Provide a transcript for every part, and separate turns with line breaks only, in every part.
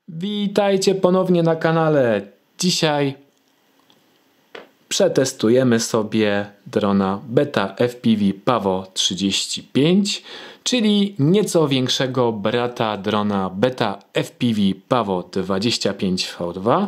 Witajcie ponownie na kanale. Dzisiaj przetestujemy sobie drona Beta FPV Pavo 35, czyli nieco większego brata drona Beta FPV Pavo 25V2.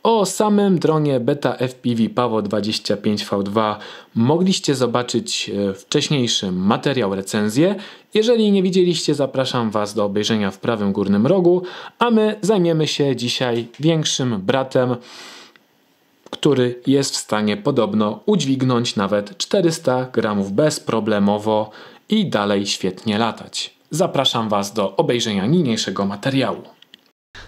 O samym dronie Beta FPV Pavo 25V2 mogliście zobaczyć wcześniejszy materiał, recenzję. Jeżeli nie widzieliście, zapraszam Was do obejrzenia w prawym górnym rogu, a my zajmiemy się dzisiaj większym bratem, który jest w stanie podobno udźwignąć nawet 400 gramów bezproblemowo i dalej świetnie latać. Zapraszam Was do obejrzenia niniejszego materiału.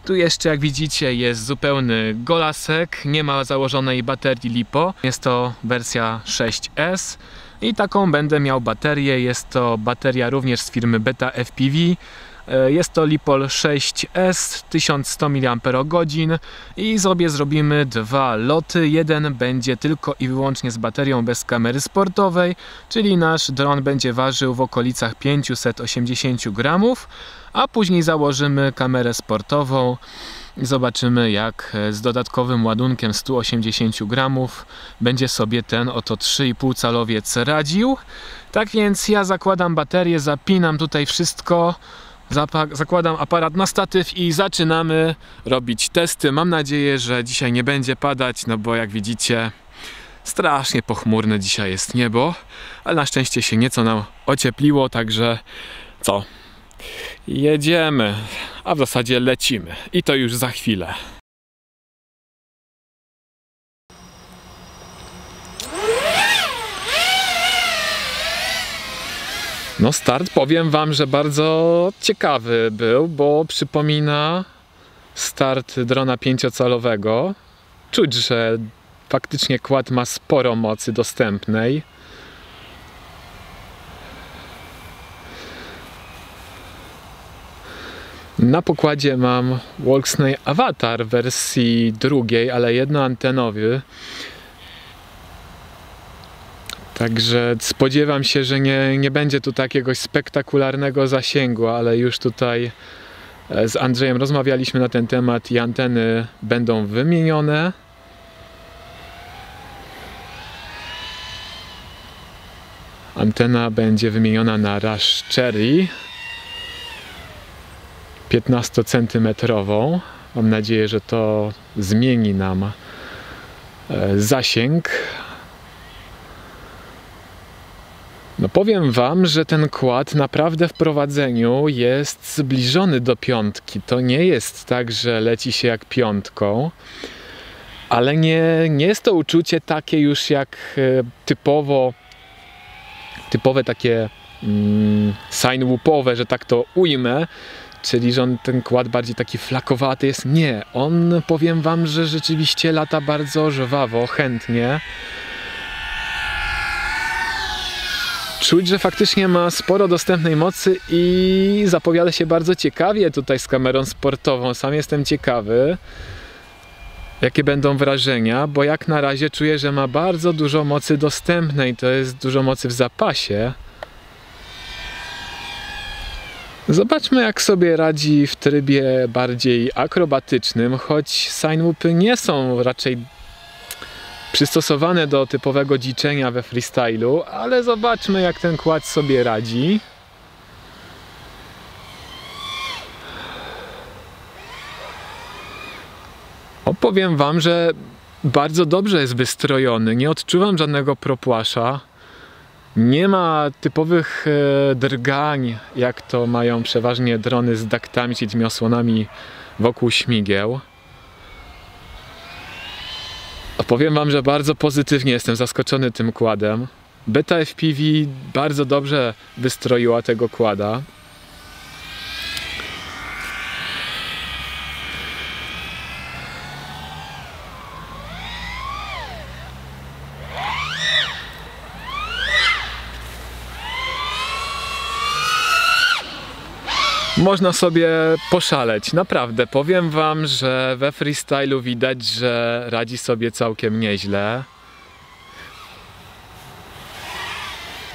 Tu jeszcze, jak widzicie, jest zupełny golasek, nie ma założonej baterii LiPo. Jest to wersja 6S i taką będę miał baterię. Jest to bateria również z firmy Beta FPV. Jest to LiPol 6S, 1100 mAh i sobie zrobimy dwa loty. Jeden będzie tylko i wyłącznie z baterią bez kamery sportowej, czyli nasz dron będzie ważył w okolicach 580 gramów, a później założymy kamerę sportową i zobaczymy, jak z dodatkowym ładunkiem 180 gramów będzie sobie ten oto 3,5 calowiec radził. Tak więc ja zakładam baterię, zapinam tutaj wszystko, zakładam aparat na statyw i zaczynamy robić testy. Mam nadzieję, że dzisiaj nie będzie padać, no bo jak widzicie, strasznie pochmurne dzisiaj jest niebo, ale na szczęście się nieco nam ociepliło, także co? Jedziemy, a w zasadzie lecimy i to już za chwilę. No start, powiem Wam, że bardzo ciekawy był, bo przypomina start drona 5-calowego. Czuć, że faktycznie quad ma sporo mocy dostępnej. Na pokładzie mam Walksnail Avatar w wersji drugiej, ale jednoantenowy. Także spodziewam się, że nie będzie tu takiegoś spektakularnego zasięgu, ale już tutaj z Andrzejem rozmawialiśmy na ten temat i anteny będą wymienione. Antena będzie wymieniona na Rush Cherry 15 cm. Mam nadzieję, że to zmieni nam zasięg. No powiem Wam, że ten quad naprawdę w prowadzeniu jest zbliżony do piątki. To nie jest tak, że leci się jak piątką, ale nie jest to uczucie takie już jak typowe takie sine-whoopowe, że tak to ujmę, czyli że ten quad bardziej taki flakowaty jest. Nie, on, powiem Wam, że rzeczywiście lata bardzo żwawo, chętnie. Czuć, że faktycznie ma sporo dostępnej mocy i zapowiada się bardzo ciekawie tutaj z kamerą sportową. Sam jestem ciekawy, jakie będą wrażenia, bo jak na razie czuję, że ma bardzo dużo mocy dostępnej. To jest dużo mocy w zapasie. Zobaczmy, jak sobie radzi w trybie bardziej akrobatycznym, choć sine-whoopy nie są raczej przystosowane do typowego dziczenia we freestylu, ale zobaczmy, jak ten quad sobie radzi. Powiem Wam, że bardzo dobrze jest wystrojony, nie odczuwam żadnego propłasza. Nie ma typowych drgań, jak to mają przeważnie drony z ductami, czyli tymi osłonami wokół śmigieł. Powiem Wam, że bardzo pozytywnie jestem zaskoczony tym quadem. Beta FPV bardzo dobrze wystroiła tego quada. Można sobie poszaleć, naprawdę. Powiem Wam, że we freestylu widać, że radzi sobie całkiem nieźle.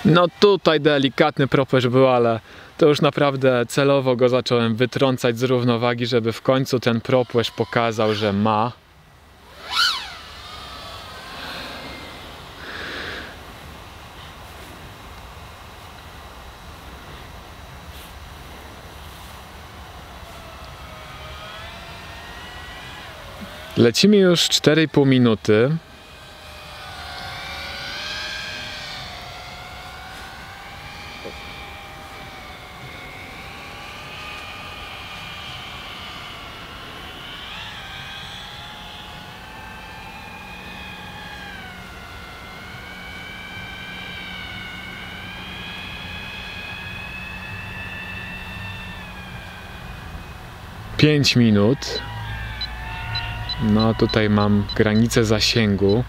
No tutaj delikatny propesz był, ale to już naprawdę celowo go zacząłem wytrącać z równowagi, żeby w końcu ten propłeż pokazał, że ma. Lecimy już 4,5 minuty. Pięć minut. No tutaj mam granicę zasięgu.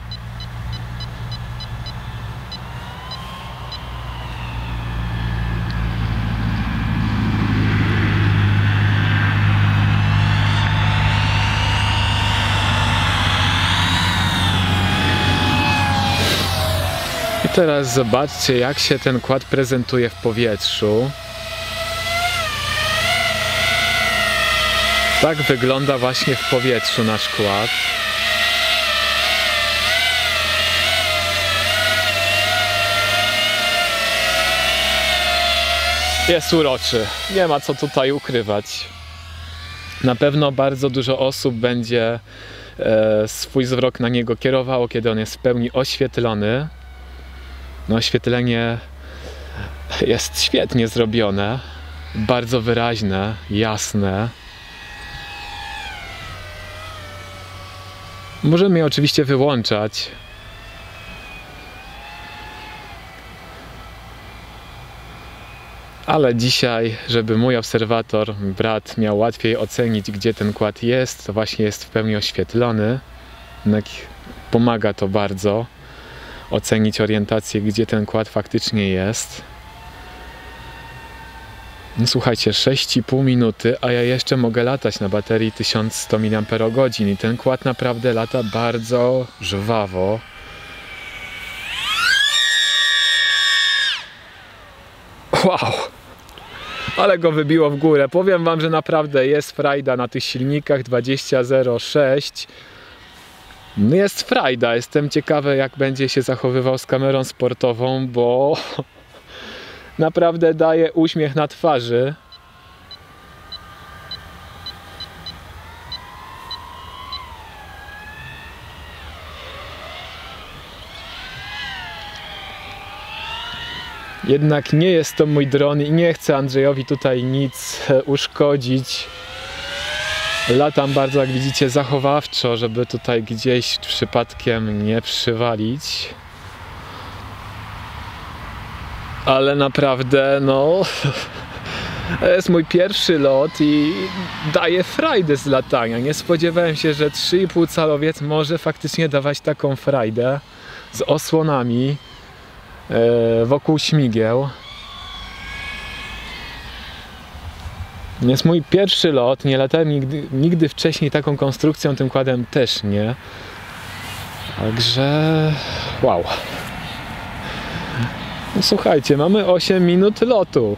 I teraz zobaczcie, jak się ten kład prezentuje w powietrzu. Tak wygląda właśnie w powietrzu nasz kład. Jest uroczy, nie ma co tutaj ukrywać. Na pewno bardzo dużo osób będzie swój wzrok na niego kierowało, kiedy on jest w pełni oświetlony. No, oświetlenie jest świetnie zrobione, bardzo wyraźne, jasne. Możemy je oczywiście wyłączać. Ale dzisiaj, żeby mój obserwator, brat, miał łatwiej ocenić, gdzie ten kład jest, to właśnie jest w pełni oświetlony. Jednak pomaga to bardzo ocenić orientację, gdzie ten kład faktycznie jest. No słuchajcie, 6,5 minuty, a ja jeszcze mogę latać na baterii 1100 mAh i ten kład naprawdę lata bardzo żwawo. Wow! Ale go wybiło w górę. Powiem wam, że naprawdę jest frajda na tych silnikach 20.06. No jest frajda. Jestem ciekawy, jak będzie się zachowywał z kamerą sportową, bo naprawdę daje uśmiech na twarzy. Jednak nie jest to mój dron i nie chcę Andrzejowi tutaj nic uszkodzić. Latam bardzo, jak widzicie, zachowawczo, żeby tutaj gdzieś przypadkiem nie przywalić. Ale naprawdę, no, to jest mój pierwszy lot i daje frajdę z latania. Nie spodziewałem się, że 3,5 calowiec może faktycznie dawać taką frajdę z osłonami wokół śmigieł. Jest mój pierwszy lot, nie latałem nigdy wcześniej taką konstrukcją, tym kładem też nie. Także wow. No słuchajcie, mamy 8 minut lotu.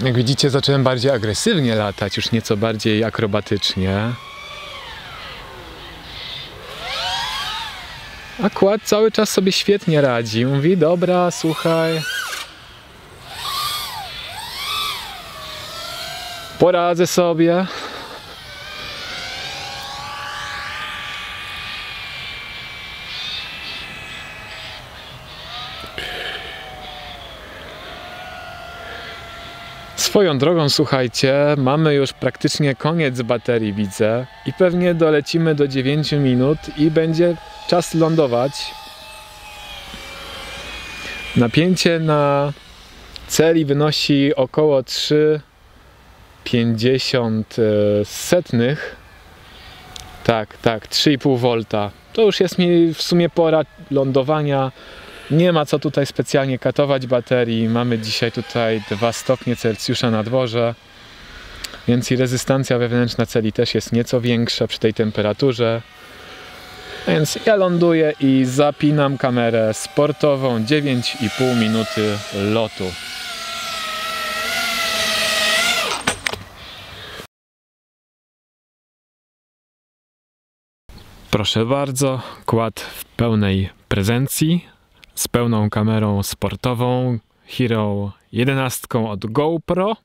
Jak widzicie, zacząłem bardziej agresywnie latać, już nieco bardziej akrobatycznie. A kład cały czas sobie świetnie radzi. Mówi, dobra, słuchaj. Poradzę sobie. Swoją drogą, słuchajcie, mamy już praktycznie koniec baterii, widzę. I pewnie dolecimy do 9 minut i będzie czas lądować. Napięcie na celi wynosi około 3,50. Tak, 3,5 V. To już jest mi w sumie pora lądowania. Nie ma co tutaj specjalnie katować baterii. Mamy dzisiaj tutaj 2 stopnie Celsjusza na dworze, więc i rezystancja wewnętrzna celi też jest nieco większa przy tej temperaturze. Więc ja ląduję i zapinam kamerę sportową. 9,5 minuty lotu. Proszę bardzo, kład w pełnej prezencji, z pełną kamerą sportową Hero 11 od GoPro.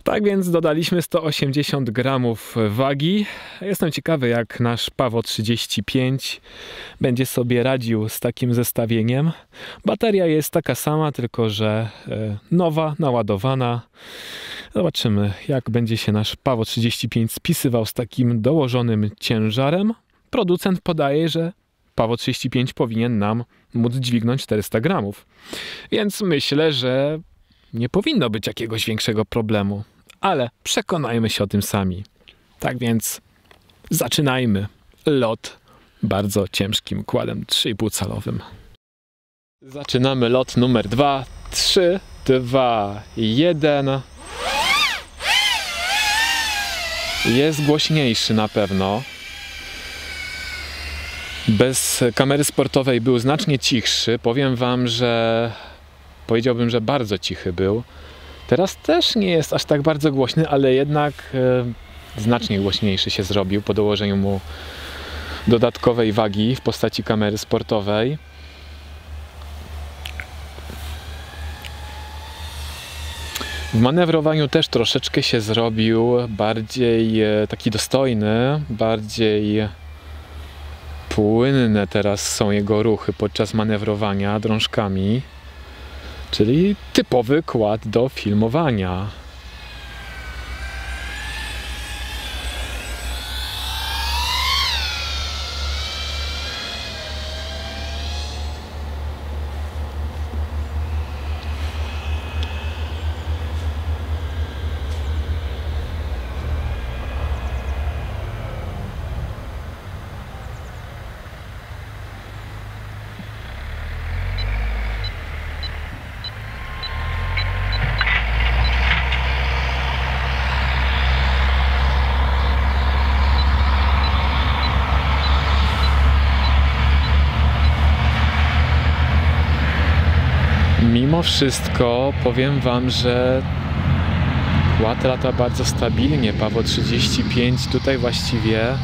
Tak więc dodaliśmy 180 gramów wagi. Jestem ciekawy, jak nasz Pawo 35 będzie sobie radził z takim zestawieniem. Bateria jest taka sama, tylko że nowa, naładowana. Zobaczymy, jak będzie się nasz Pawo 35 spisywał z takim dołożonym ciężarem. Producent podaje, że Pawo 35 powinien nam móc dźwignąć 400 gramów. Więc myślę, że nie powinno być jakiegoś większego problemu. Ale przekonajmy się o tym sami. Tak więc zaczynajmy lot bardzo ciężkim kładem 3,5 calowym. Zaczynamy lot numer 2. 3, 2, 1. Jest głośniejszy na pewno. Bez kamery sportowej był znacznie cichszy. Powiem wam, że powiedziałbym, że bardzo cichy był. Teraz też nie jest aż tak bardzo głośny, ale jednak znacznie głośniejszy się zrobił po dołożeniu mu dodatkowej wagi w postaci kamery sportowej. W manewrowaniu też troszeczkę się zrobił bardziej taki dostojny, bardziej płynne teraz są jego ruchy podczas manewrowania drążkami. Czyli typowy kład do filmowania. Mimo wszystko powiem wam, że kład lata bardzo stabilnie. Pawo 35 tutaj właściwie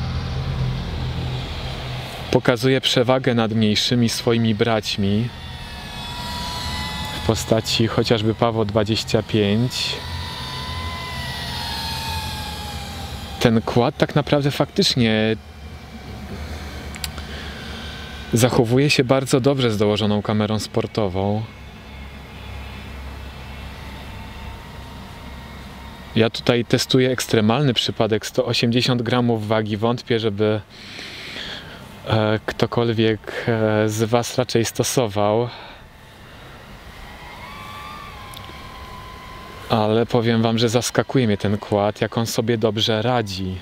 pokazuje przewagę nad mniejszymi swoimi braćmi w postaci chociażby Pawo 25. Ten kład tak naprawdę faktycznie zachowuje się bardzo dobrze z dołożoną kamerą sportową. Ja tutaj testuję ekstremalny przypadek, 180 gramów wagi. Wątpię, żeby ktokolwiek z was raczej stosował. Ale powiem wam, że zaskakuje mnie ten kład, jak on sobie dobrze radzi.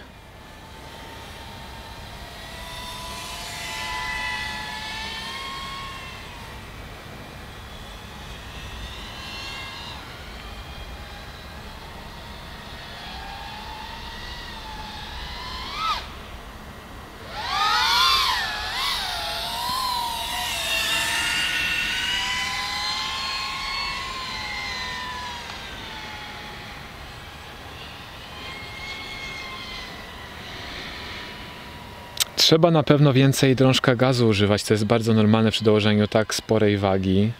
Trzeba na pewno więcej drążka gazu używać, to jest bardzo normalne przy dołożeniu tak sporej wagi.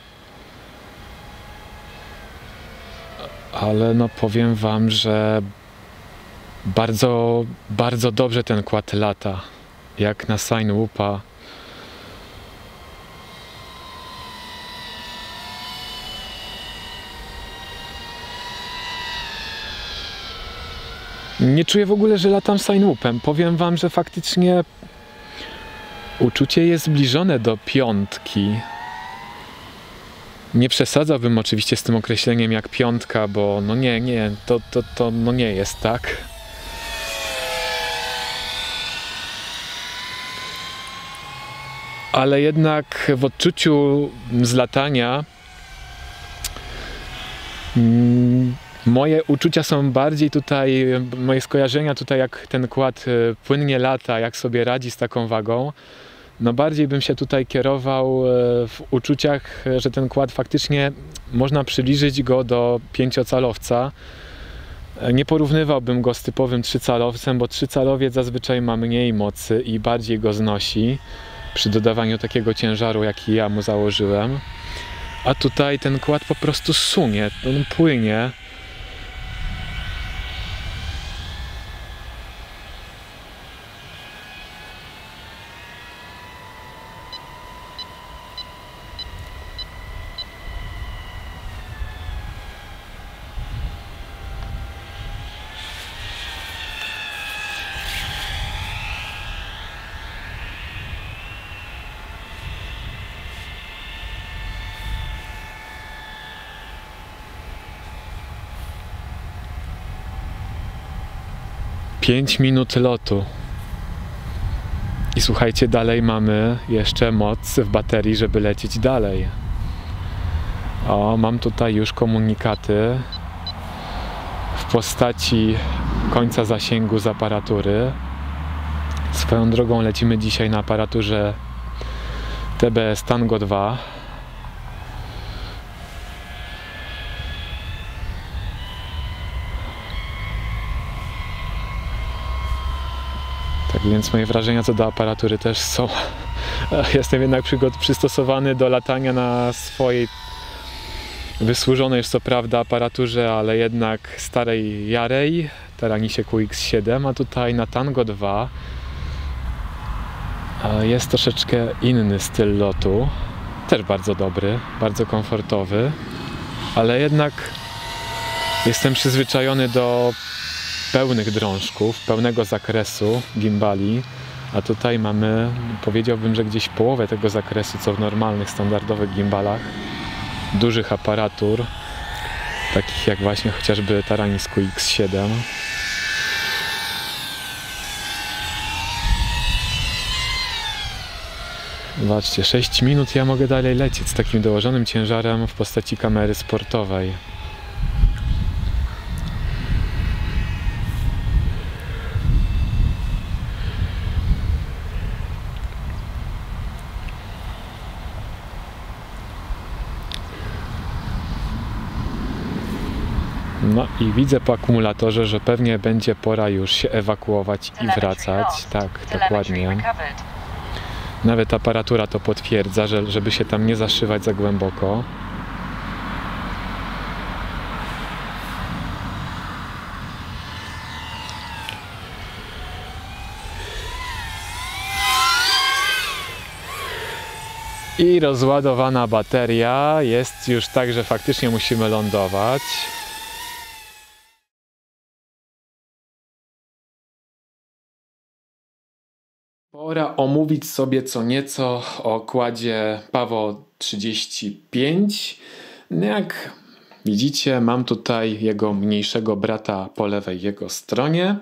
Ale no powiem wam, że bardzo, bardzo dobrze ten kład lata, jak na Sine Whoopa. Nie czuję w ogóle, że latam Sine Whoopem. Powiem wam, że faktycznie uczucie jest zbliżone do piątki. Nie przesadzałbym oczywiście z tym określeniem jak piątka, bo no nie, to no nie jest tak. ale jednak w odczuciu z latania moje uczucia są bardziej tutaj, moje skojarzenia tutaj, jak ten kład płynnie lata, jak sobie radzi z taką wagą. No bardziej bym się tutaj kierował w uczuciach, że ten kład faktycznie można przybliżyć go do 5-calowca. Nie porównywałbym go z typowym 3-calowcem, bo 3-calowiec zazwyczaj ma mniej mocy i bardziej go znosi przy dodawaniu takiego ciężaru, jaki ja mu założyłem. A tutaj ten kład po prostu sunie, on płynie. Pięć minut lotu. I słuchajcie, dalej mamy jeszcze moc w baterii, żeby lecieć dalej. O, mam tutaj już komunikaty w postaci końca zasięgu z aparatury. Swoją drogą lecimy dzisiaj na aparaturze TBS Tango 2. Tak więc moje wrażenia co do aparatury też są. Jestem jednak przystosowany do latania na swojej wysłużonej już co prawda aparaturze, ale jednak starej Jarej, Taranisie QX7, a tutaj na Tango 2 jest troszeczkę inny styl lotu. Też bardzo dobry, bardzo komfortowy, ale jednak jestem przyzwyczajony do pełnych drążków, pełnego zakresu gimbali, a tutaj mamy, powiedziałbym, że gdzieś połowę tego zakresu, co w normalnych, standardowych gimbalach, dużych aparatur, takich jak właśnie chociażby Taranis QX7. Zobaczcie, 6 minut ja mogę dalej lecieć z takim dołożonym ciężarem w postaci kamery sportowej. No i widzę po akumulatorze, że pewnie będzie pora już się ewakuować i wracać. Tak, dokładnie. Nawet aparatura to potwierdza, żeby się tam nie zaszywać za głęboko. I rozładowana bateria. Jest już tak, że faktycznie musimy lądować. Pora omówić sobie co nieco o kładzie Pavo 35. Jak widzicie, mam tutaj jego mniejszego brata po lewej jego stronie.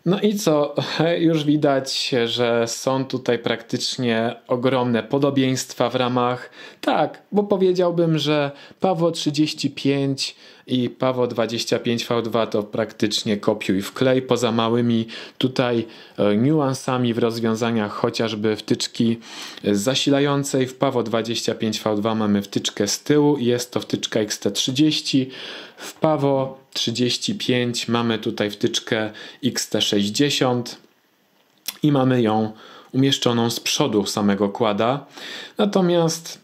No i co? Już widać, że są tutaj praktycznie ogromne podobieństwa w ramach. Tak, bo powiedziałbym, że Pavo 35 i Pavo 25V2 to praktycznie kopiuj wklej, poza małymi tutaj niuansami w rozwiązaniach, chociażby wtyczki zasilającej. W Pavo 25V2 mamy wtyczkę z tyłu i jest to wtyczka XT30. W Pavo 35 mamy tutaj wtyczkę XT60 i mamy ją umieszczoną z przodu samego kłada. Natomiast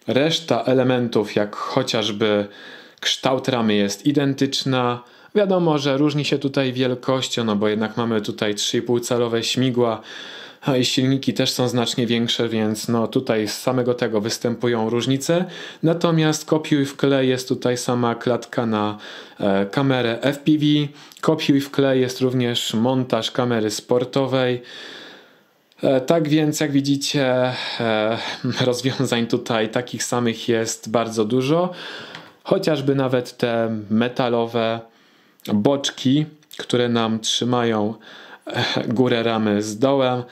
reszta elementów, jak chociażby kształt ramy, jest identyczna. Wiadomo, że różni się tutaj wielkością, no bo jednak mamy tutaj 3,5-calowe śmigła, a i silniki też są znacznie większe, więc no tutaj z samego tego występują różnice. Natomiast kopiuj wklej jest tutaj sama klatka na kamerę FPV. Kopiuj wklej jest również montaż kamery sportowej. Tak więc jak widzicie, rozwiązań tutaj takich samych jest bardzo dużo. Chociażby nawet te metalowe boczki, które nam trzymają górę ramy z dołem.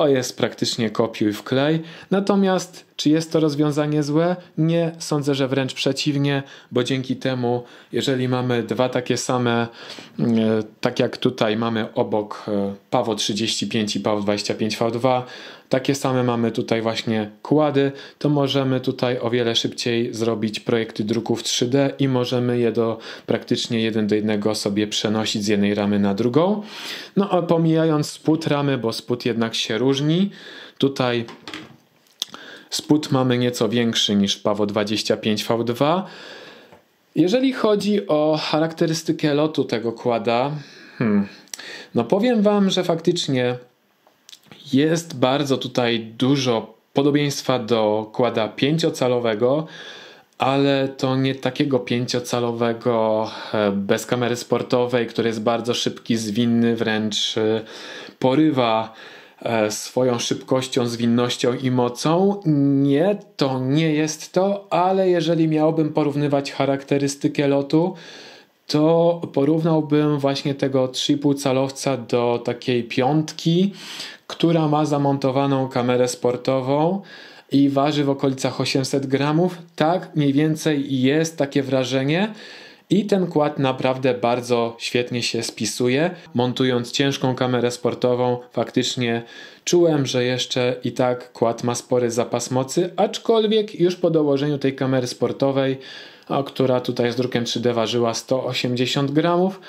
Jest praktycznie kopiuj wklej. Natomiast czy jest to rozwiązanie złe? Nie, sądzę, że wręcz przeciwnie, bo dzięki temu, jeżeli mamy dwa takie same, tak jak tutaj mamy obok PAVO 35 i PAVO 25V2, takie same mamy tutaj właśnie kłady, to możemy tutaj o wiele szybciej zrobić projekty druków 3D i możemy je praktycznie 1 do 1 sobie przenosić z jednej ramy na drugą. No a pomijając spód ramy, bo spód jednak się różni, tutaj spód mamy nieco większy niż w PAVO 25V2. Jeżeli chodzi o charakterystykę lotu tego kłada, no powiem Wam, że faktycznie jest bardzo tutaj dużo podobieństwa do kłada 5-calowego, ale to nie takiego 5-calowego bez kamery sportowej, który jest bardzo szybki, zwinny, wręcz porywa swoją szybkością, zwinnością i mocą. Nie, to nie jest to, ale jeżeli miałbym porównywać charakterystykę lotu, to porównałbym właśnie tego 3,5-calowca do takiej 5, która ma zamontowaną kamerę sportową i waży w okolicach 800 gramów. Tak mniej więcej jest takie wrażenie. I ten kład naprawdę bardzo świetnie się spisuje. Montując ciężką kamerę sportową, faktycznie czułem, że jeszcze i tak kład ma spory zapas mocy, aczkolwiek już po dołożeniu tej kamery sportowej, która tutaj z drukiem 3D ważyła 180 gramów,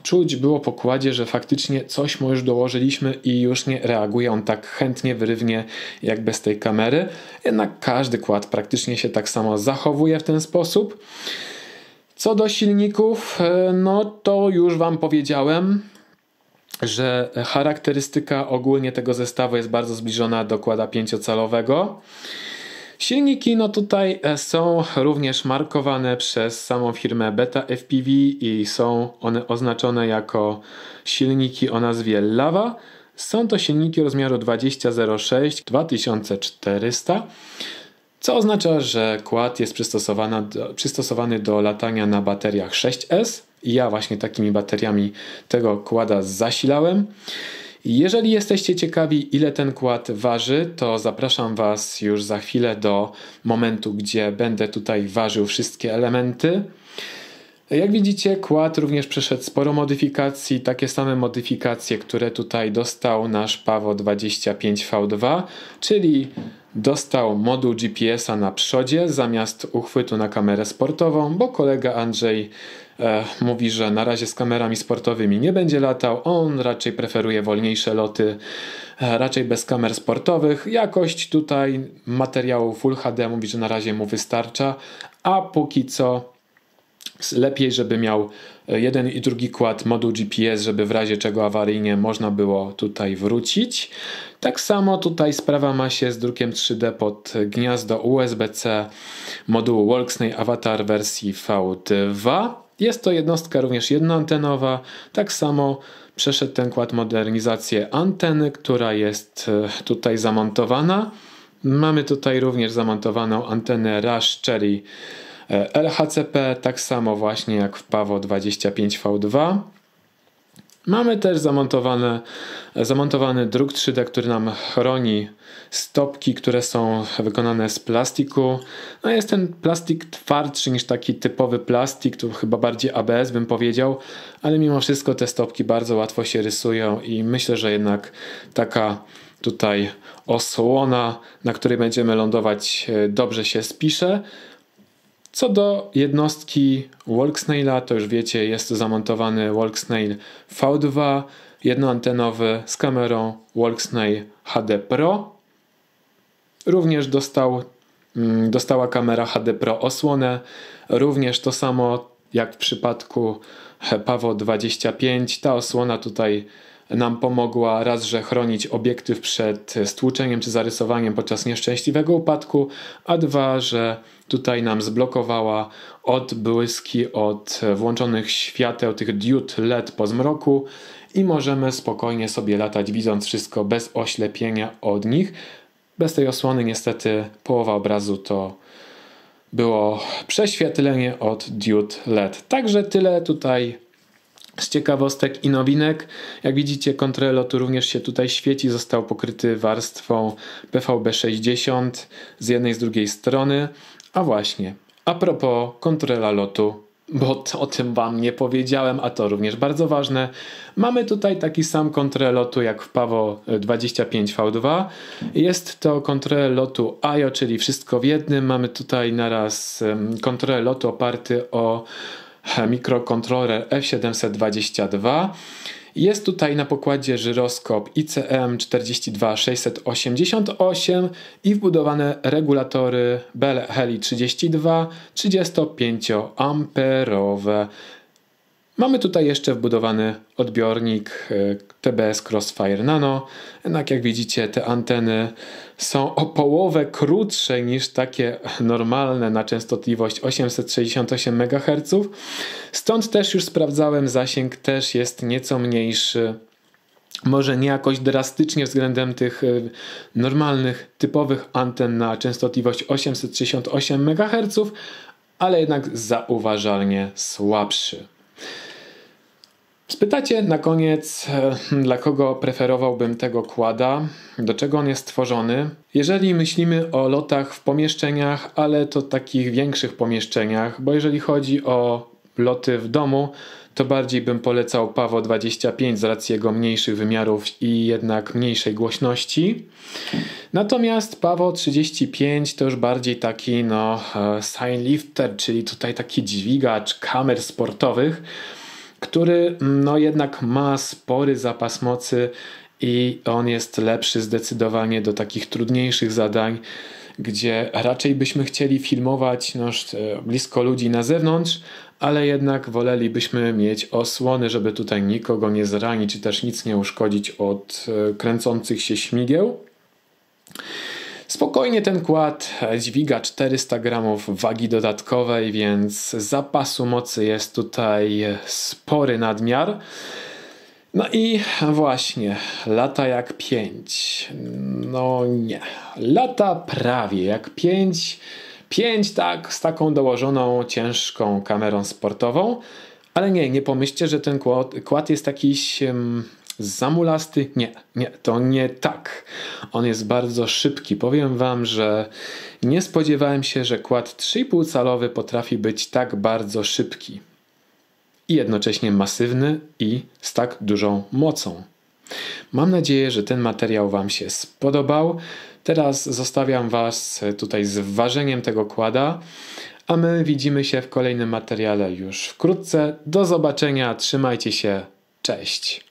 czuć było po kładzie, że faktycznie coś mu już dołożyliśmy i już nie reaguje on tak chętnie, wyrywnie jak bez tej kamery. Jednak każdy kład praktycznie się tak samo zachowuje w ten sposób. Co do silników, no to już Wam powiedziałem, że charakterystyka ogólnie tego zestawu jest bardzo zbliżona do kłada 5-calowego. Silniki no tutaj są również markowane przez samą firmę Beta FPV i są one oznaczone jako silniki o nazwie Lava. Są to silniki rozmiaru 2006-2400. Co oznacza, że kład jest przystosowany do latania na bateriach 6S i ja właśnie takimi bateriami tego kłada zasilałem. Jeżeli jesteście ciekawi, ile ten kład waży, to zapraszam Was już za chwilę do momentu, gdzie będę tutaj ważył wszystkie elementy. Jak widzicie, kład również przeszedł sporo modyfikacji, takie same modyfikacje, które tutaj dostał nasz PAVO 25V2, czyli dostał moduł GPS-a na przodzie zamiast uchwytu na kamerę sportową, bo kolega Andrzej mówi, że na razie z kamerami sportowymi nie będzie latał, on raczej preferuje wolniejsze loty, raczej bez kamer sportowych. Jakość tutaj materiału Full HD mówi, że na razie mu wystarcza, a póki co lepiej, żeby miał jeden i drugi kład moduł GPS, żeby w razie czego awaryjnie można było tutaj wrócić. Tak samo tutaj sprawa ma się z drukiem 3D pod gniazdo USB-C modułu Walksnail Avatar wersji V2. Jest to jednostka również jednoantenowa. Tak samo przeszedł ten kład modernizację anteny, która jest tutaj zamontowana. Mamy tutaj również zamontowaną antenę Rush Cherry LHCP, tak samo właśnie jak w PAVO 25V2. Mamy też zamontowany druk 3D, który nam chroni stopki, które są wykonane z plastiku. No jest ten plastik twardszy niż taki typowy plastik, to chyba bardziej ABS bym powiedział, ale mimo wszystko te stopki bardzo łatwo się rysują i myślę, że jednak taka tutaj osłona, na której będziemy lądować, dobrze się spisze. Co do jednostki Walksnaila, to już wiecie, jest zamontowany Walksnail V2 jednoantenowy z kamerą Walksnail HD Pro. Również dostała kamera HD Pro osłonę. Również to samo jak w przypadku PAVO 25. Ta osłona tutaj nam pomogła raz, że chronić obiektyw przed stłuczeniem czy zarysowaniem podczas nieszczęśliwego upadku, a dwa, że tutaj nam zblokowała odbłyski od włączonych świateł, tych diod LED po zmroku i możemy spokojnie sobie latać, widząc wszystko bez oślepienia od nich. Bez tej osłony niestety połowa obrazu to było prześwietlenie od diod LED. Także tyle tutaj Z ciekawostek i nowinek, jak widzicie, kontroler lotu również się tutaj świeci, został pokryty warstwą PVB-60 z jednej i z drugiej strony. A właśnie, a propos kontrolera lotu, bo o tym wam nie powiedziałem, a to również bardzo ważne, mamy tutaj taki sam kontroler lotu jak w Pavo 25V2. Jest to kontroler lotu IO, czyli wszystko w jednym. Mamy tutaj naraz kontroler lotu oparty o mikrokontroler F722. Jest tutaj na pokładzie żyroskop ICM 42688 i wbudowane regulatory Bell Heli 32 35A. Mamy tutaj jeszcze wbudowany odbiornik TBS Crossfire Nano. Jednak jak widzicie, te anteny są o połowę krótsze niż takie normalne na częstotliwość 868 MHz. Stąd też już sprawdzałem, zasięg też jest nieco mniejszy. Może nie jakoś drastycznie względem tych normalnych, typowych anten na częstotliwość 868 MHz, ale jednak zauważalnie słabszy. Spytacie na koniec, dla kogo preferowałbym tego quada, do czego on jest stworzony. Jeżeli myślimy o lotach w pomieszczeniach, ale to takich większych pomieszczeniach, bo jeżeli chodzi o loty w domu, to bardziej bym polecał Pavo 25 z racji jego mniejszych wymiarów i jednak mniejszej głośności. Natomiast Pavo 35 to już bardziej taki sign lifter, czyli tutaj taki dźwigacz kamer sportowych, który jednak ma spory zapas mocy i on jest lepszy zdecydowanie do takich trudniejszych zadań, gdzie raczej byśmy chcieli filmować blisko ludzi na zewnątrz, ale jednak wolelibyśmy mieć osłony, żeby tutaj nikogo nie zranić, czy też nic nie uszkodzić od kręcących się śmigieł. Spokojnie ten quad dźwiga 400 gramów wagi dodatkowej, więc zapasu mocy jest tutaj spory nadmiar. No i właśnie, lata jak 5. No nie, lata prawie jak 5. 5 tak, z taką dołożoną ciężką kamerą sportową. Ale nie pomyślcie, że ten quad jest jakiś zamulasty. Nie, to nie tak. On jest bardzo szybki. Powiem wam, że nie spodziewałem się, że quad 3,5 calowy potrafi być tak bardzo szybki. I jednocześnie masywny i z tak dużą mocą. Mam nadzieję, że ten materiał wam się spodobał. Teraz zostawiam was tutaj z ważeniem tego quada, a my widzimy się w kolejnym materiale już wkrótce. Do zobaczenia, trzymajcie się, cześć!